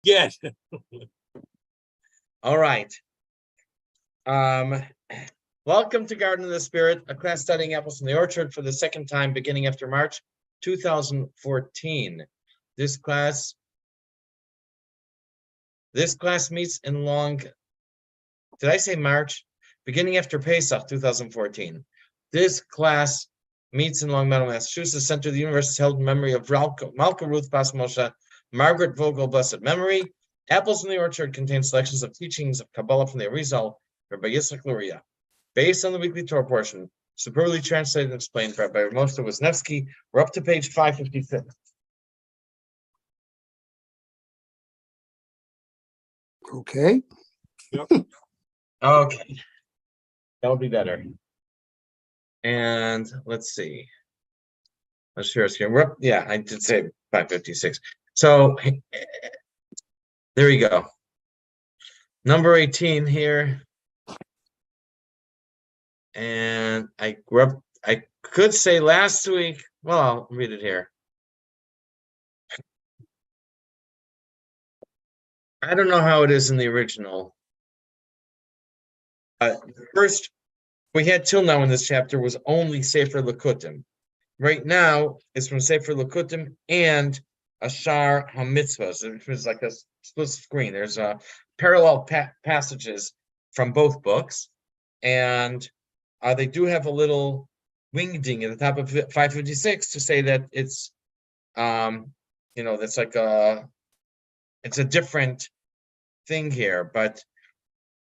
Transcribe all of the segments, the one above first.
Yes. All right. Welcome to Garden of the Spirit, a class studying apples from the orchard for the second time beginning after March 2014. This class meets in did I say March? Beginning after Pesach 2014. This class meets in Long Meadow, Massachusetts. Center of the Universe is held in memory of Malka Ruth Bas Moshe, Margaret Vogel, blessed memory. Apples in the Orchard contains selections of teachings of Kabbalah from the Arizal, Rabbi Yitzchak Luria, based on the weekly Torah portion, superbly translated and explained by Rabbi Moshe Wisniewski. We're up to page 556. Okay. Yep. Okay. That would be better. And let's see. Let's share screen. We're up, yeah, I did say 556. So there we go. Number 18 here. And I could say last week. Well, I'll read it here. I don't know how it is in the original. First, we had till now in this chapter was only Sefer Likutim. Right now, it's from Sefer Likutim and Ashar HaMitzvahs, which is like a split screen. There's parallel passages from both books, and they do have a little wingding at the top of 556 to say that it's, that's like it's a different thing here, but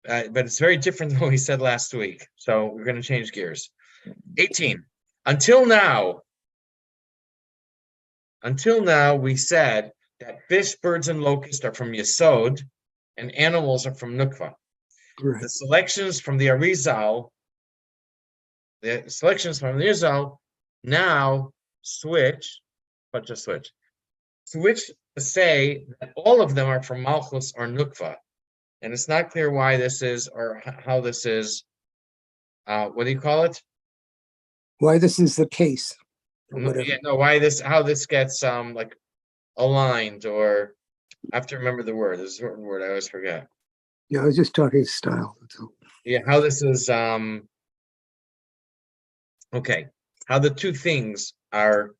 it's very different than what we said last week. So we're going to change gears. 18. Until now, we said that fish, birds, and locusts are from Yesod, and animals are from Nukva. Right. The selections from the Arizal now switch to say that all of them are from Malchus or Nukva. And it's not clear why this is or how this is. What do you call it? Why this is the case? How this gets like aligned, or I have to remember the word. There's a certain word I always forget. Yeah, I was just talking style. So. Yeah, how this is okay. How the two things are.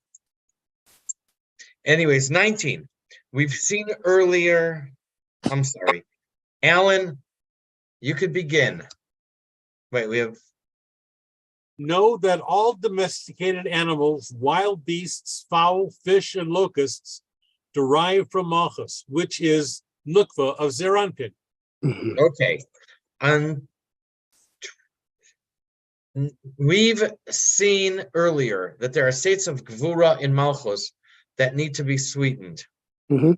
Anyways, 19. We've seen earlier. I'm sorry. Alan, you could begin. Wait, we have. Know that all domesticated animals, wild beasts, fowl, fish, and locusts derive from Malchus, which is Nukva of Zeranpin. Mhm. Okay. We've seen earlier that there are states of Gvura in Malchus that need to be sweetened. Mhm.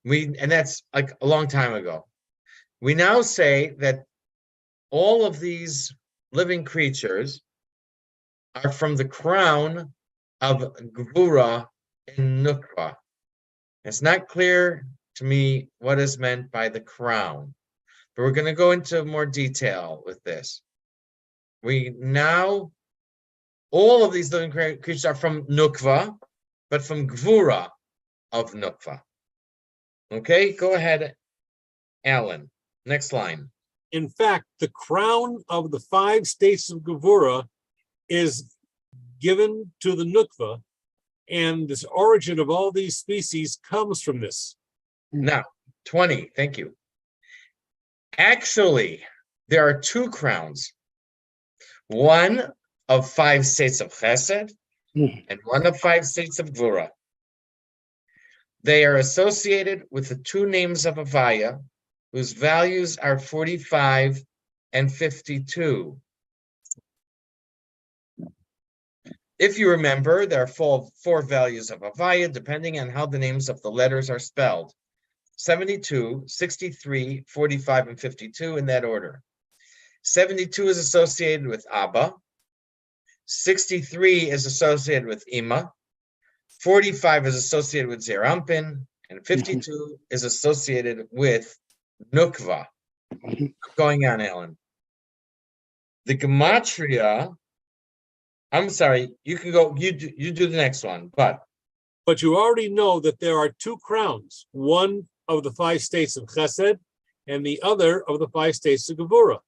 And that's like a long time ago. We now say that all of these living creatures are from the crown of Gvura in Nukva. It's not clear to me what is meant by the crown, but we're going to go into more detail with this. All of these living creatures are from Nukva, but from Gvura of Nukva. Okay, go ahead, Alan. Next line. In fact, the crown of the 5 states of Gevura is given to the Nukva, and this origin of all these species comes from this. Now, 20, thank you. Actually, there are 2 crowns. One of 5 states of Chesed, and one of 5 states of Gvura. They are associated with the 2 names of Avaya, whose values are 45 and 52. If you remember, there are 4 values of Avaya, depending on how the names of the letters are spelled. 72, 63, 45, and 52 in that order. 72 is associated with Abba. 63 is associated with Ima. 45 is associated with Zerampin. And 52 is associated with Nukva. Going on, Alan. The gematria. I'm sorry. You can go. You do the next one. But But you already know that there are two crowns, one of the 5 states of Chesed and the other of the 5 states of Gevurah.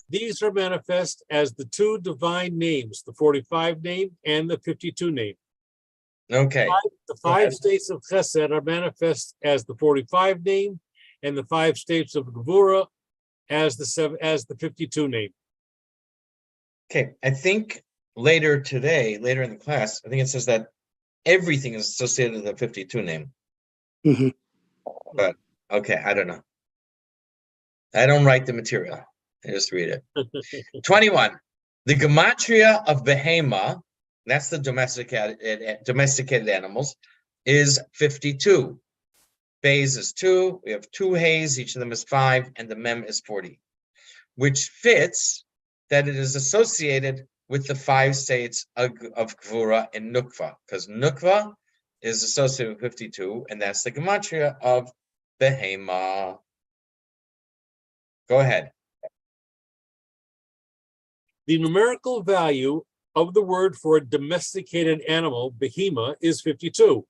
These are manifest as the 2 divine names, the 45 name and the 52 name. Okay. The Go 5 ahead. states of Chesed are manifest as the 45 name, and the 5 states of Gevurah as the 52 name. Okay. I think later in the class, I think it says that everything is associated with the 52 name. Mhm. But okay, I don't know. I don't write the material. I just read it. 21. The gematria of behema, that's the domesticated animals, is 52. Bays is 2. We have 2 hays, each of them is 5, and the mem is 40, which fits that it is associated with the 5 states of Gvura and Nukva, because Nukva is associated with 52, and that's the gematria of behema. Go ahead. The numerical value of the word for a domesticated animal, behema, is 52,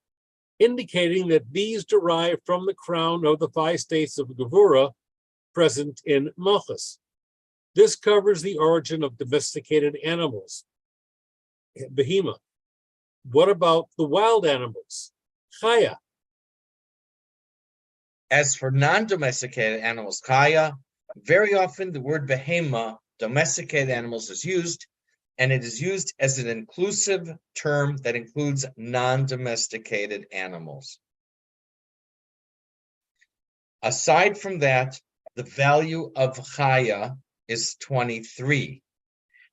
indicating that these derive from the crown of the 5 states of Gevurah present in Malchus. This covers the origin of domesticated animals, behema. What about the wild animals, chaya? As for non-domesticated animals, chaya, very often the word behema, domesticated animals, is used, and it is used as an inclusive term that includes non-domesticated animals. Aside from that, the value of chaya is 23.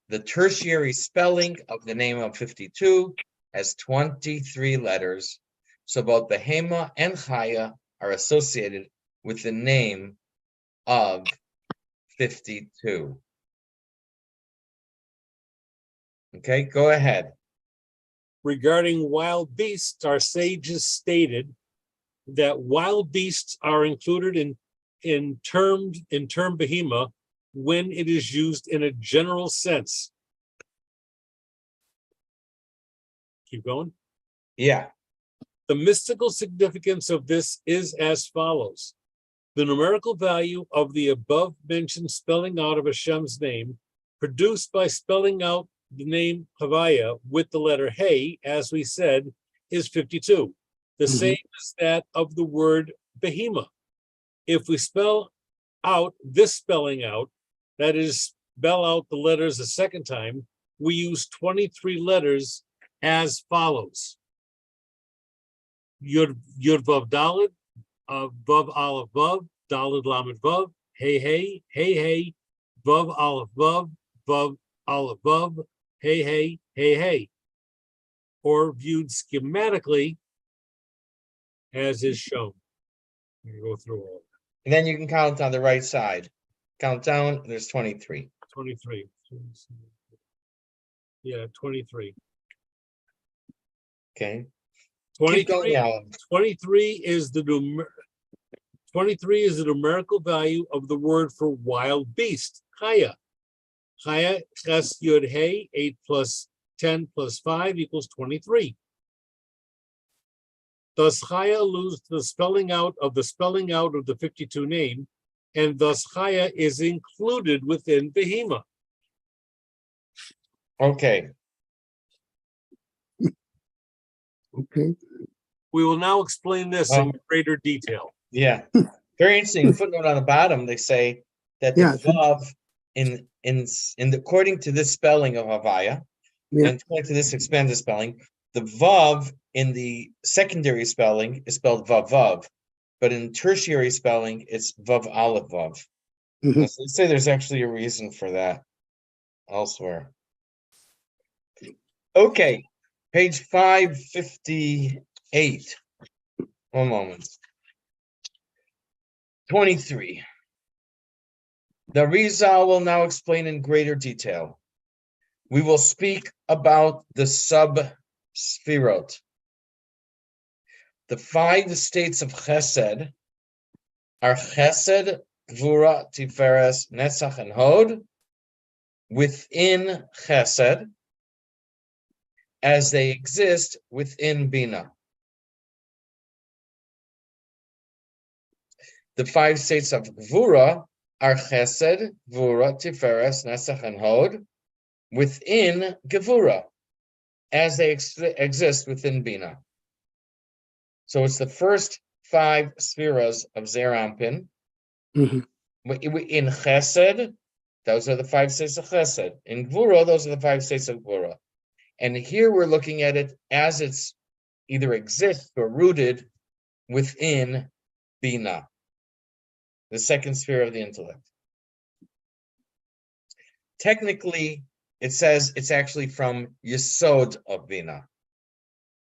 The tertiary spelling of the name of 52 has 23 letters, so both behema and chaya are associated with the name of 52. Okay, go ahead. Regarding wild beasts, our sages stated that wild beasts are included in term behema when it is used in a general sense. Keep going. Yeah. The mystical significance of this is as follows. The numerical value of the above mentioned spelling out of Hashem's name, produced by spelling out the name Havaya with the letter Hey, as we said, is 52. The same as that of the word behema. If we spell out this spelling out, that is, spell out the letters a second time, we use 23 letters as follows. Yud Vav Daled, Vav Aleph Vav, Daled Lamed Vav, Hey Hey, Hey Hey, Vav Aleph Vav, Vav Aleph Vav, Hey Hey, Hey Hey. Or viewed schematically as is shown. You go through all And then you can count on the right side. Count down, there's 23. 23. Yeah, 23. Okay. 23, Keep going, Alan. 23 is the 23 is the numerical value of the word for wild beast, chaya. Chaya, ches yud hey, 8 plus 10 plus 5 equals 23. Thus, chaya alludes to the spelling out of the 52 name, and thus chaya is included within behema. Okay. Okay. We will now explain this in greater detail. Yeah. Very interesting. Footnote on the bottom, they say that the Yeah. vav according to this spelling of Havaya, Yeah. and according to this expanded spelling, the vav in the secondary spelling is spelled vav vav, but in tertiary spelling it's vav aleph vav. Mhm. So let's say there's actually a reason for that elsewhere. Okay, page 558. One moment. 23. The Rizal will now explain in greater detail. We will speak about the sub-sphirot. The 5 states of Chesed are Chesed, Gvura, Tiferes, Netzach, and Hod within Chesed as they exist within Bina. the 5 states of Gvura are Chesed, Gvura, Tiferes, Netzach, and Hod within Gevura, as they exist within Bina. So it's the first 5 spheres of Zeir Anpin. Mhm. In Chesed, those are the 5 states of Chesed. In Gvura, those are the 5 states of Gvura. And here we're looking at it as it's either exists or rooted within Bina, the second sphere of the intellect. Technically, it says it's actually from Yesod of Bina.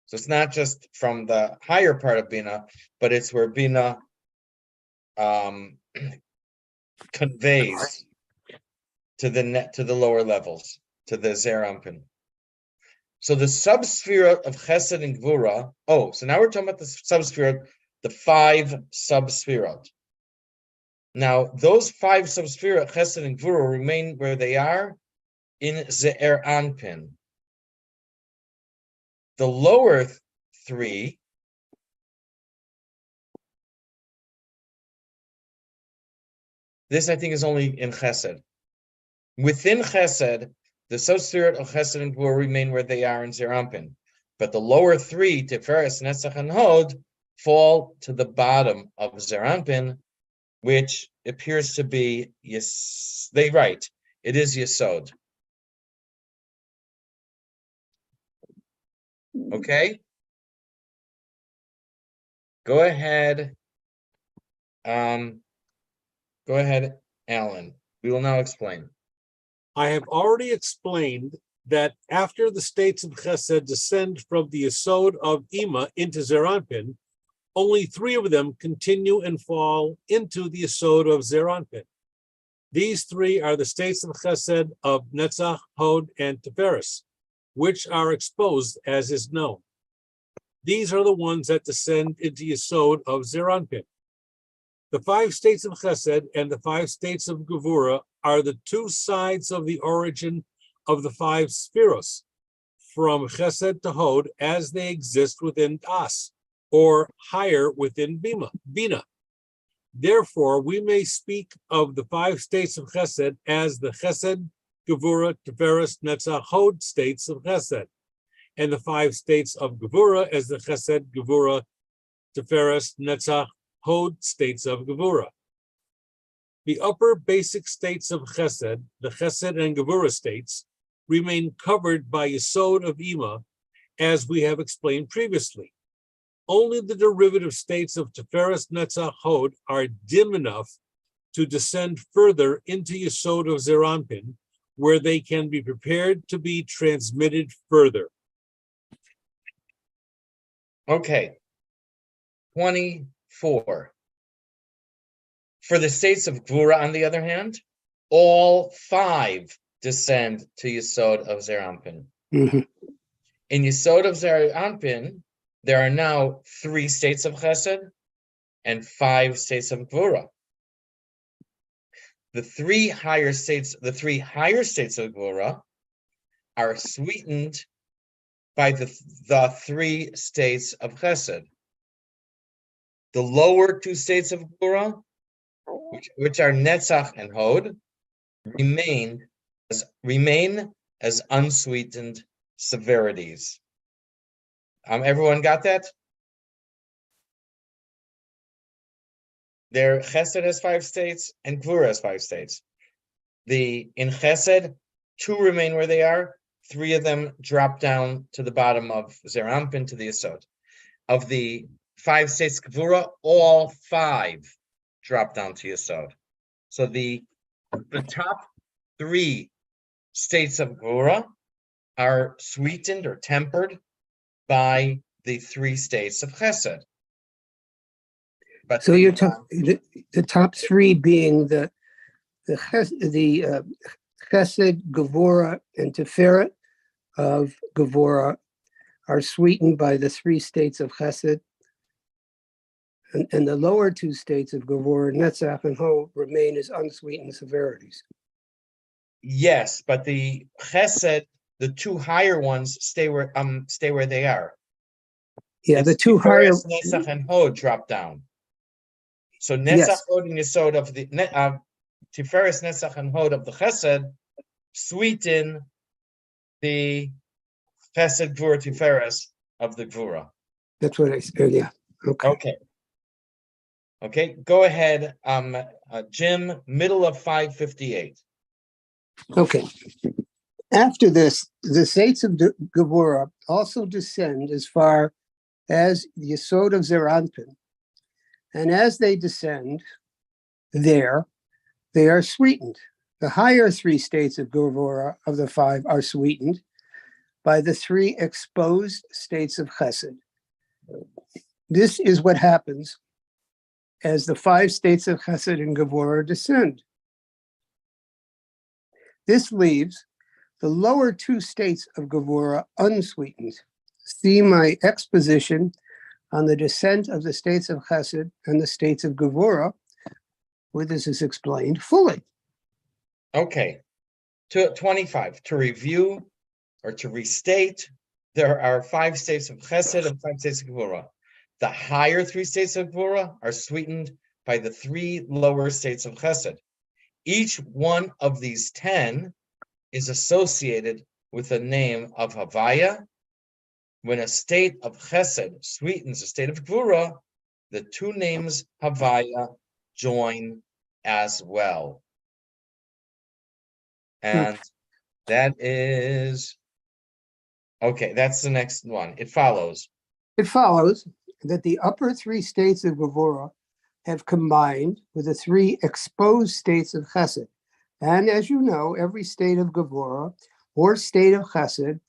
So it's not just from the higher part of Bina, but it's where Bina conveys to the lower levels, to the Zeir Anpin. So the subsphere of Chesed and Gvura. Oh, so now we're talking about the subsphere, the 5 subspherot. Now, those 5 subspherot, Chesed and Gvura, remain where they are in Zeir Anpin. The lower 3, this I think is only in Chesed. Within Chesed, the subspherot of Chesed and Gvura remain where they are in Zeir Anpin. But the lower 3, Tiferes, Netzach, and Hod, fall to the bottom of Zeir Anpin, which appears to be, yes, they write, it is Yesod. Okay? Go ahead. Go ahead, Alan. We will now explain. I have already explained that after the states of Chesed descend from the Yesod of Ima into Zeir Anpin, only 3 of them continue and fall into the Yesod of Zeir Anpin. These 3 are the states of Chesed of Netzach, Hod, and Tiferes, which are exposed as is known. These are the ones that descend into Yesod of Zeir Anpin. The 5 states of Chesed and the 5 states of Gevura are the 2 sides of the origin of the 5 spheros, from Chesed to Hod, as they exist within Das, or higher within Bina. Therefore, we may speak of the 5 states of Chesed as the Chesed, Gevura, Tiferes, Netzach, Hod states of Chesed, and the 5 states of Gevura as the Chesed, Gevura, Tiferes, Netzach, Hod states of Gevura. The upper basic states of Chesed, the Chesed and Gevura states, remain covered by Yesod of Ima, as we have explained previously. Only the derivative states of Tiferes, Netzach, Hod are dim enough to descend further into Yesod of Zeir Anpin, where they can be prepared to be transmitted further. Okay. 24. For the states of Gvura, on the other hand, all 5 descend to Yesod of Zeir Anpin. Mhm. In Yesod of Zeir Anpin, there are now 3 states of Chesed and 5 states of Gvura. The 3 higher states of Gvura are sweetened by the 3 states of Chesed. The lower 2 states of Gvura, which are Netzach and Hod, remain as unsweetened severities. Everyone got that? There, Chesed has 5 states and Gvura has 5 states. In Chesed, 2 remain where they are. 3 of them drop down to the bottom of Zeir Anpin, to the Yesod. Of the 5 states Gvura, all 5 drop down to Yesod. So the top 3 states of Gvura are sweetened or tempered by the 3 states of Chesed. But So you're talking the top 3 being the Chesed, Gevura, and Tiferet of Gevura are sweetened by the 3 states of Chesed, and the lower 2 states of Gevura, Netzach, and Hod, remain as unsweetened severities. Yes, but the Chesed, the 2 higher ones, stay where they are. Yeah, It's the 2 higher. Netzach and Hod drop down. So Netzach, Yes. Hod, and Yesod of the Tiferes, Netzach, and Hod of the Chesed sweeten the Chesed Gvura Tiferes of the Gvura. That's what I said. Yeah. Okay. Okay. Okay, go ahead, Jim, middle of 558. Okay. After this, the states of Gevurah also descend as far as the Yesod of Zeranpin. And as they descend there, they are sweetened. The higher three states of Gevurah of the five are sweetened by the three exposed states of Chesed. This is what happens as the five states of Chesed and Gevurah descend. This leaves the lower two states of Gevurah unsweetened. See my exposition on the descent of the states of Chesed and the states of Gevurah, where this is explained fully. Okay, to 25, to review or to restate, there are five states of Chesed and five states of Gevurah. The higher three states of Gevurah are sweetened by the three lower states of Chesed. Each one of these 10 is associated with the name of Havaya. When a state of Chesed sweetens a state of Gvura, the two names Havaya join as well. And that is, okay, that's the next one. It follows. It follows that the upper three states of Gevurah have combined with the three exposed states of Chesed. And as you know, every state of Gevurah or state of Chesed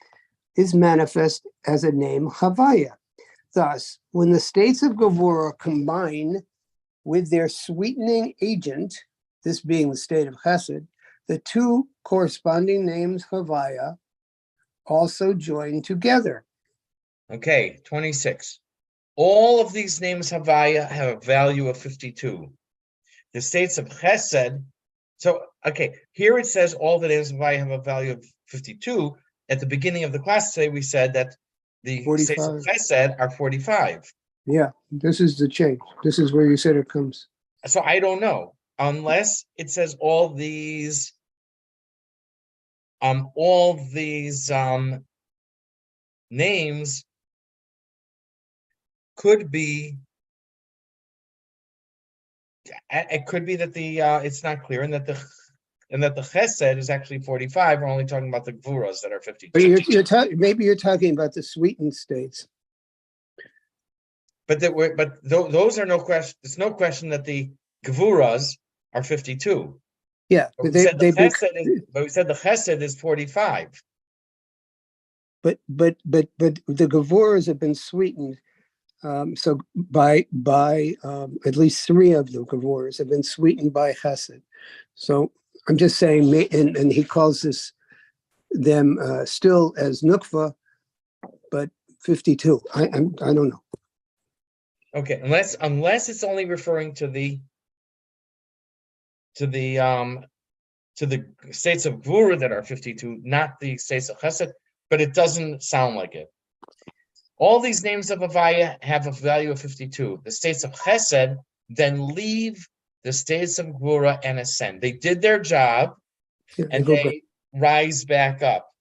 is manifest as a name Havaya. Thus, when the states of Gevurah combine with their sweetening agent, this being the state of Chesed, the two corresponding names Havaya also join together. Okay, 26. All of these names Havaya have a value of 52. The states of Chesed, so, okay, here it says all the names Havaya have a value of 52. At the beginning of the class today, we said that the 45. states of Chesed are 45. Yeah, this is the change. This is where you said it comes. So I don't know, unless it says all these names could be. It could be that the it's not clear, and that the Chesed is actually 45. We're only talking about the Gvuras that are 52. But maybe you're talking about the sweetened states. But those are no question. It's no question that the Gvuras are 52. Yeah, But we said the Chesed is 45. But the Gevuras have been sweetened. So by at least three of the Gevuras have been sweetened by Chesed. So I'm just saying, and he calls them still as Nukva, but 52. I don't know. Okay, unless it's only referring to the states of Gvura that are 52, not the states of Chesed, but it doesn't sound like it. All these names of Havaya have a value of 52. The states of Chesed then leave the states of Gvura and ascend. They did their job, and they rise back up.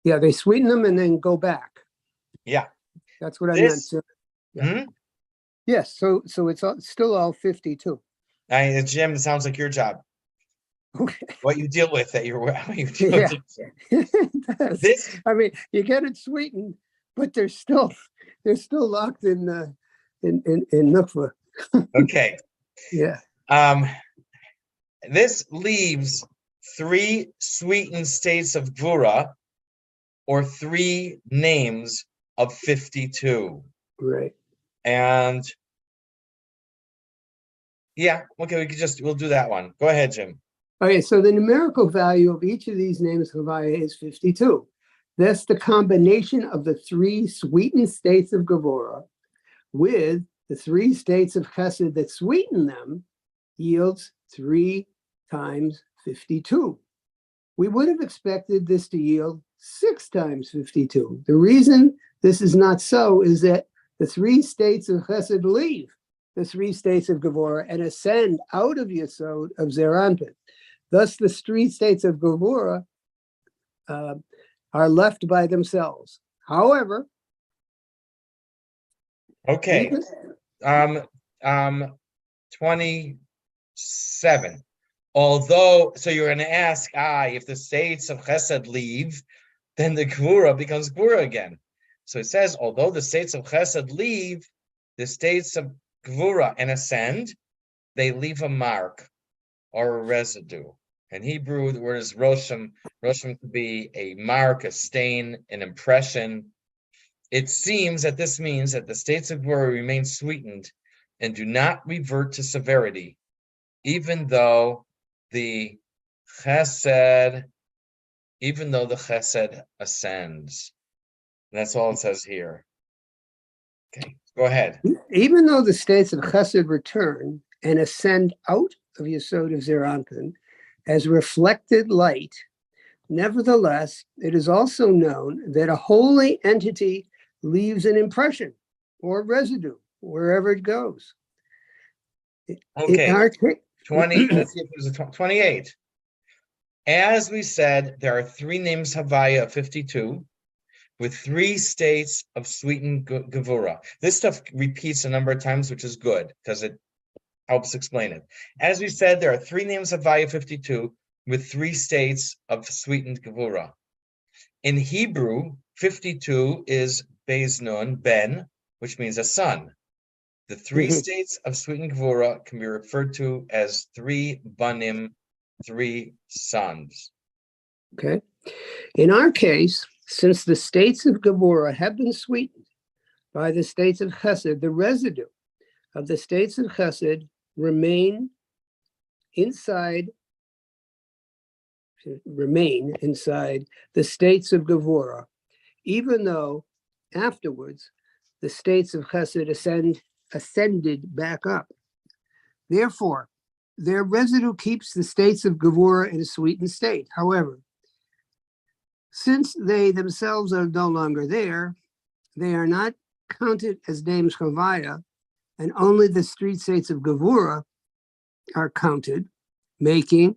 Yeah, they sweeten them and then go back. Yeah. That's what I meant. Yeah. Yes, so it's still all 52. Jim, it sounds like your job. Okay. What you deal with at your you deal Yeah. with this. I mean, you get it sweetened, but they're still locked in Nukva. Okay. Yeah. This leaves three sweetened states of Gvura, or three names of 52. Right. And yeah, okay, we'll do that one. Go ahead, Jim. Okay, so the numerical value of each of these names Havaya is 52. That's the combination of the three sweetened states of Gevurah with the three states of Chesed that sweeten them yields 3 times 52. We would have expected this to yield 6 times 52. The reason this is not so is that the three states of Chesed leave the three states of Gevurah and ascend out of Yesod of Zeranpin. Thus, the three states of Gevurah are left by themselves. However, Okay. even- 27. Although, so you're going to ask, if the states of Chesed leave, then the Gvura becomes Gvura again. So it says, although the states of Chesed leave, the states of Gvura and ascend, they leave a mark or a residue. In Hebrew, the word is Rosham. Rosham could be a mark, a stain, an impression. It seems that this means that the states of Gvura remain sweetened and do not revert to severity, even though the Chesed ascends. And that's all it says here. Okay, go ahead. even though the states of Chesed return and ascend out of Yesod of Zeranpin as reflected light, nevertheless, it is also known that a holy entity leaves an impression or residue wherever it goes. Okay, In our ca- 20, let's see if there's a 28. As we said, there are three names Havaya of 52 with three states of sweetened Gevura. This stuff repeats a number of times, which is good because it helps explain it. As we said, there are three names Havaya 52 with three states of sweetened Gevura. In Hebrew, 52 is Beis Nun, Ben, which means a son. The three states of sweetened Gevura can be referred to as three Banim, three sons. Okay. In our case, since the states of Gevurah have been sweetened by the states of Chesed, the residue of the states of Chesed remain inside the states of Gevurah, even though afterwards the states of Chesed ascended back up. Therefore, their residue keeps the states of Gevurah in a sweetened state. However, since they themselves are no longer there, they are not counted as names Chavaya, and only the three states of Gevurah are counted, making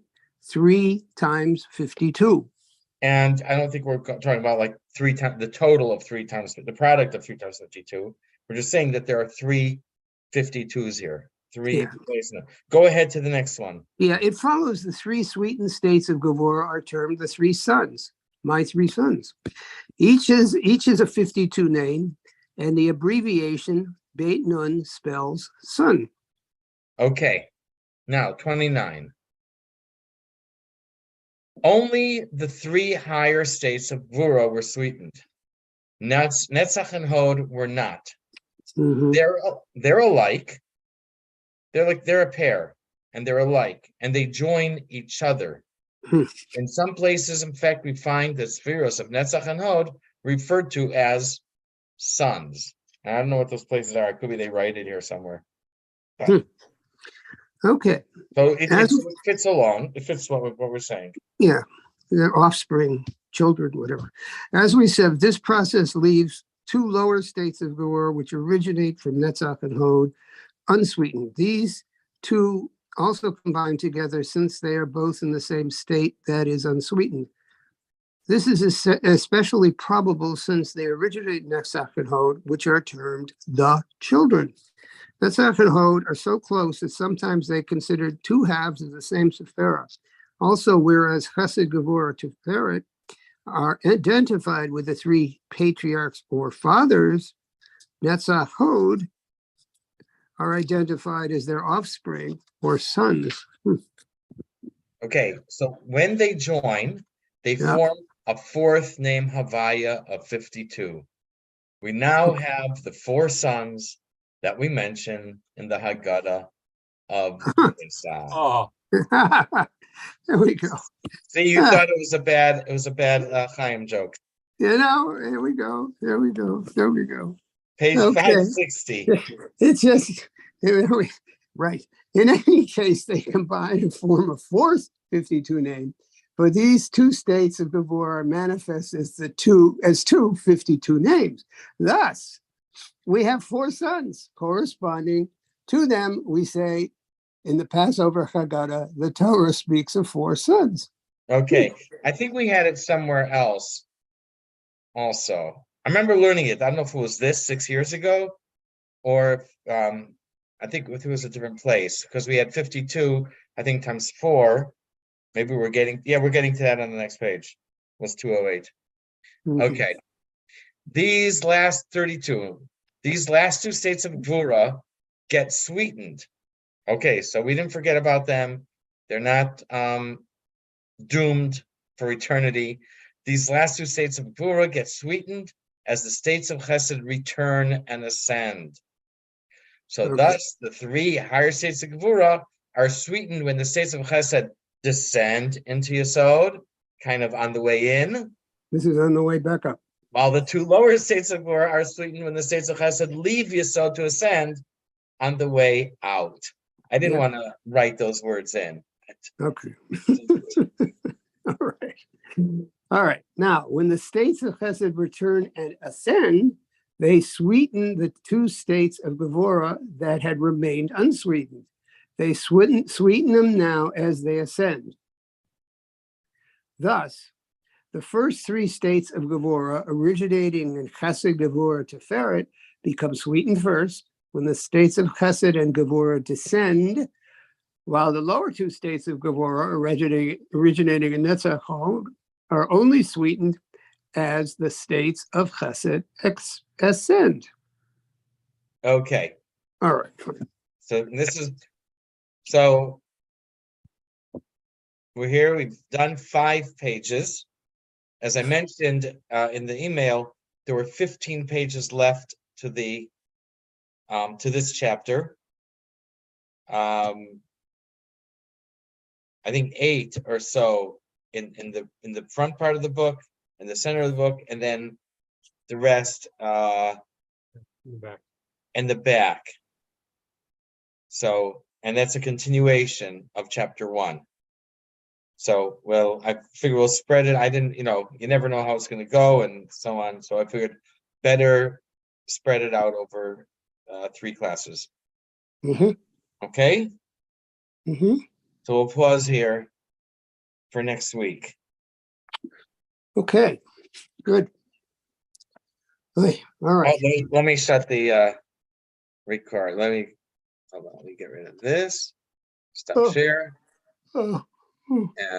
3 times 52. And I don't think we're talking about like 3 times the total of 3 times the product of 3 times 52. We're just saying that there are 3 52s here. Go ahead to the next one. Yeah, it follows the 3 sweetened states of Gevurah are termed the 3 sons, my 3 sons. Each is a 52 name, and the abbreviation Beit Nun spells son. Okay, now 29. Only the 3 higher states of Gvura were sweetened. Netzach and Hod were not. They're alike. They're a pair, and they're alike, and they join each other. In some places, in fact, we find the spheros of Netzach and Hod referred to as sons. I don't know what those places are. It could be they write it here somewhere. But, okay. So it fits along. It fits what we're saying. Yeah, their offspring, children, whatever. As we said, this process leaves 2 lower states of Gevurah, which originate from Netzach and Hod, unsweetened. These 2 also combine together since they are both in the same state that is unsweetened. This is especially probable since they originate Netzach and Hod, which are termed the children. Netzach and Hod are so close that sometimes they considered 2 halves of the same Sephirah. Also, whereas Chesed, Gevurah, Tiferet are identified with the 3 patriarchs or fathers, Netzach, Hod are identified as their offspring or sons. Okay, so when they join, they form a 4th name Havaya of 52. We now have the 4 sons that we mentioned in the Haggadah of Esau. Oh, There we go. See, you thought it was a bad Chaim joke. Here we go. Page 560. It's just, right. In any case, they combine and form a 4th 52 name. For these 2 states of Gevurah manifest as 2 52 names. Thus, we have 4 sons corresponding To them, we say, in the Passover Haggadah, the Torah speaks of 4 sons. Okay, I think we had it somewhere else also. I remember learning it. I don't know if it was this 6 years ago, or I think it was a different place, because we had 52, I think, times 4. Maybe we're getting to that on the next page. Was 208. Okay. These last 32, these last 2 states of Gvura get sweetened. Okay, so we didn't forget about them. They're not doomed for eternity. These last 2 states of Gvura get sweetened as the states of Chesed return and ascend. So Okay. thus, the 3 higher states of Gvura are sweetened when the states of Chesed descend into Yesod, kind of on the way in, This is on the way back up. while the 2 lower states of Gvura are sweetened when the states of Chesed leave Yesod to ascend on the way out. I didn't Yeah. want to write those words in. Okay. All right. All right. Now, when the states of Chesed return and ascend, they sweeten the 2 states of Gevurah that had remained unsweetened. They sweeten them now as they ascend. Thus, the first 3 states of Gevurah originating in Chesed, Gevurah, Tiferet become sweetened first when the states of Chesed and Gevurah descend, while the lower 2 states of Gevurah originating in Netzach are only sweetened as the states of Chesed ascend. Okay, All right. so we're here. We've done 5 pages. As I mentioned in the email, there were 15 pages left to this chapter. I think 8 or so in the front part of the book, in the center of the book, and then the rest in the back. So, and that's a continuation of chapter 1. So, well, I figure we'll spread it. I didn't, you never know how it's going to go and so on. So I figured better spread it out over 3 classes. Mm-hmm. Okay? Mm-hmm. So we'll pause here for next week. Okay. Good. All right. Let me shut the record. Hold on, let me get rid of this. Stop share. Oh. And